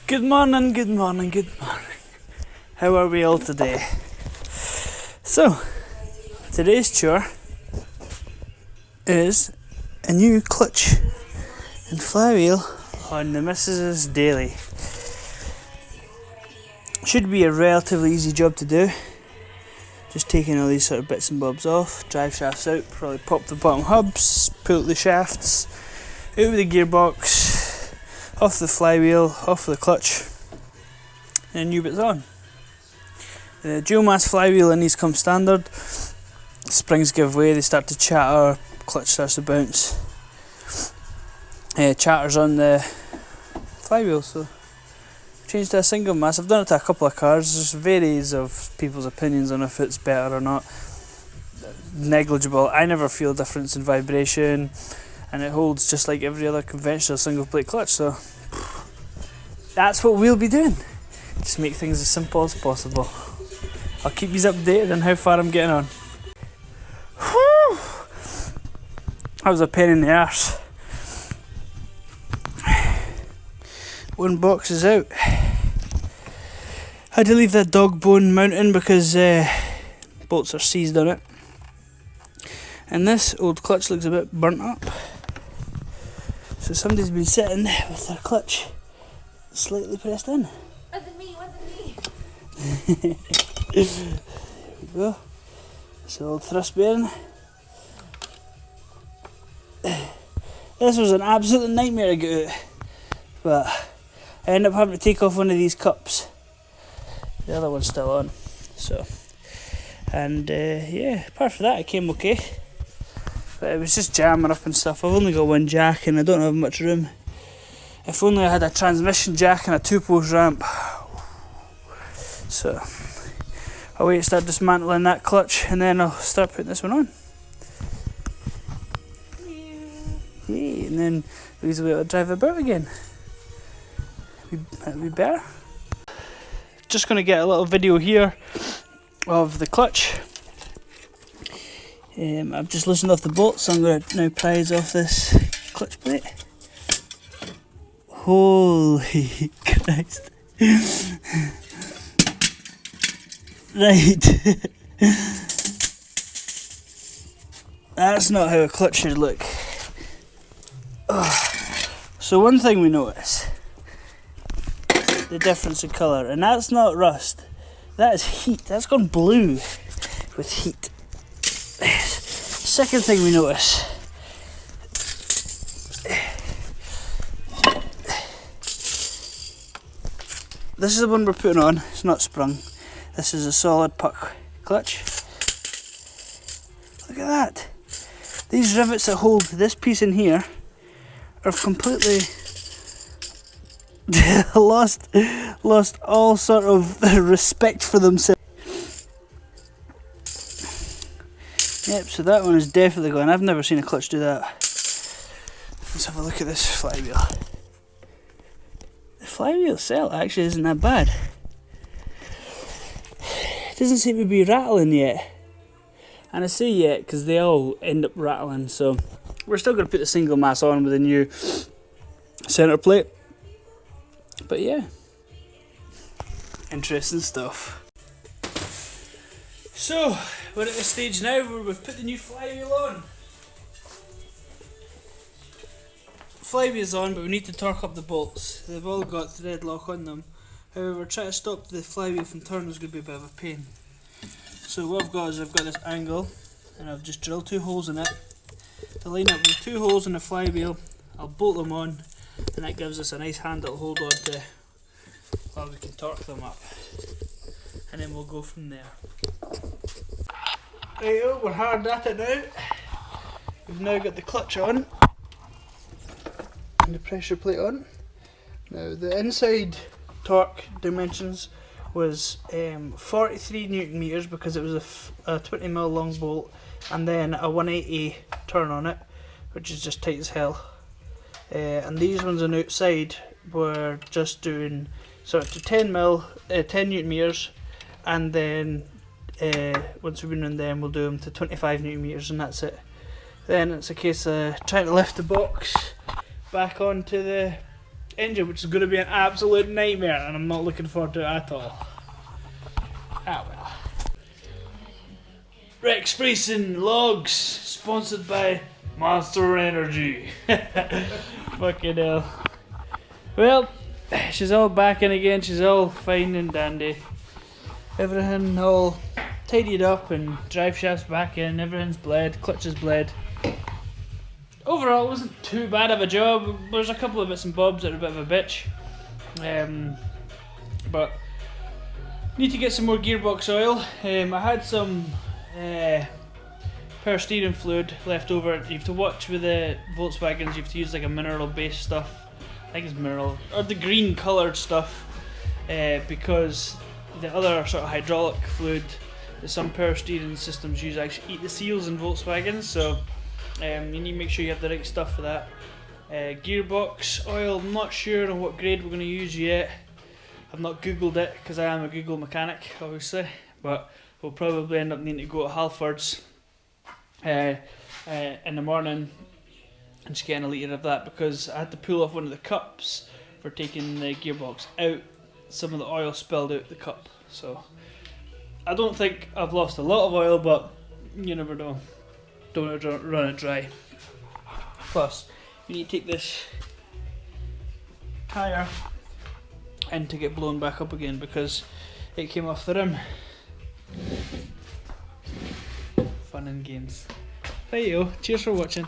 Good morning, good morning, good morning. How are we all today? So, today's chore is a new clutch and flywheel on the Mrs.'s daily. Should be a relatively easy job to do. Just taking all these sort of bits and bobs off, drive shafts out, probably pop the bottom hubs, pull the shafts, out with the gearbox, off the flywheel, off the clutch, and new bits on. The dual mass flywheel in these come standard. Springs give way, they start to chatter, clutch starts to bounce. Chatters on the flywheel, so changed to a single mass. I've done it to a couple of cars. There's varies of people's opinions on if it's better or not. Negligible. I never feel a difference in vibration, and it holds just like every other conventional single plate clutch, so that's what we'll be doing. Just make things as simple as possible. I'll keep you updated on how far I'm getting on. Whew. That was a pain in the arse. One box is out. Had to leave that dog bone mounting because bolts are seized on it. And this old clutch looks a bit burnt up. So somebody's been sitting with their clutch slightly pressed in. Wasn't me. There we go. It's an old thrust bearing. This was an absolute nightmare to get out, but I ended up having to take off one of these cups. The other one's still on. So, and yeah, apart from that, it came okay. But it was just jamming up and stuff. I've only got one jack and I don't have much room. If only I had a transmission jack and a 2-post ramp. So I'll wait to start dismantling that clutch and then I'll start putting this one on. Yeah, and then we'll be able to drive about again. That'd be better. Just going to get a little video here of the clutch. I've just loosened off the bolts, so I'm going to now prise off this clutch plate. Holy Christ. Right. That's not how a clutch should look. So one thing we notice, the difference in colour, and that's not rust, that is heat. That's gone blue with heat. Second thing we notice, this is the one we're putting on. It's not sprung. This is a solid puck clutch. Look at that. These rivets that hold this piece in here are completely lost all sort of respect for themselves. Yep, so that one is definitely gone. I've never seen a clutch do that. Let's have a look at this flywheel. The flywheel itself actually isn't that bad. It doesn't seem to be rattling yet. And I say yet because they all end up rattling, so we're still going to put the single mass on with a new centre plate. But yeah, interesting stuff. So, we're at the stage now where we've put the new flywheel on. Flywheel's on, but we need to torque up the bolts. They've all got thread lock on them. However, trying to stop the flywheel from turning is going to be a bit of a pain. So what I've got is I've got this angle, and I've just drilled 2 holes in it to line up with 2 holes in the flywheel. I'll bolt them on, and that gives us a nice handle to hold on to while we can torque them up. And then we'll go from there. Right, we're hard at it now. We've now got the clutch on and the pressure plate on. Now the inside torque dimensions was 43 Newton meters because it was a 20mm long bolt and then a 180 turn on it, which is just tight as hell. And these ones on the outside were just doing sort of 10 Newton meters, and then once we've been on them we'll do them to 25 Newton meters, and that's it. Then it's a case of trying to lift the box back onto the engine, which is going to be an absolute nightmare, and I'm not looking forward to it at all. Ah well. Rex Racing Logs, sponsored by Monster Energy. Fucking hell. Well, she's all back in again, she's all fine and dandy. Everything all tidied up and drive shaft's back in, everything's bled, clutch is bled. Overall, it wasn't too bad of a job. There's a couple of bits and bobs that are a bit of a bitch. But need to get some more gearbox oil. I had some power steering fluid left over. You have to watch with the Volkswagens, you have to use like a mineral based stuff. I think it's mineral, or the green coloured stuff, because the other sort of hydraulic fluid that some power steering systems use actually eat the seals in Volkswagens, so you need to make sure you have the right stuff for that. Gearbox oil, I'm not sure on what grade we're going to use yet. I've not googled it because I am a Google mechanic obviously, but we'll probably end up needing to go to Halfords in the morning and just getting a litre of that, because I had to pull off one of the cups for taking the gearbox out. Some of the oil spilled out the cup, so I don't think I've lost a lot of oil, but you never know. Don't want to run it dry. Plus, you need to take this tyre in to get blown back up again because it came off the rim. Fun and games. There you go. Cheers for watching.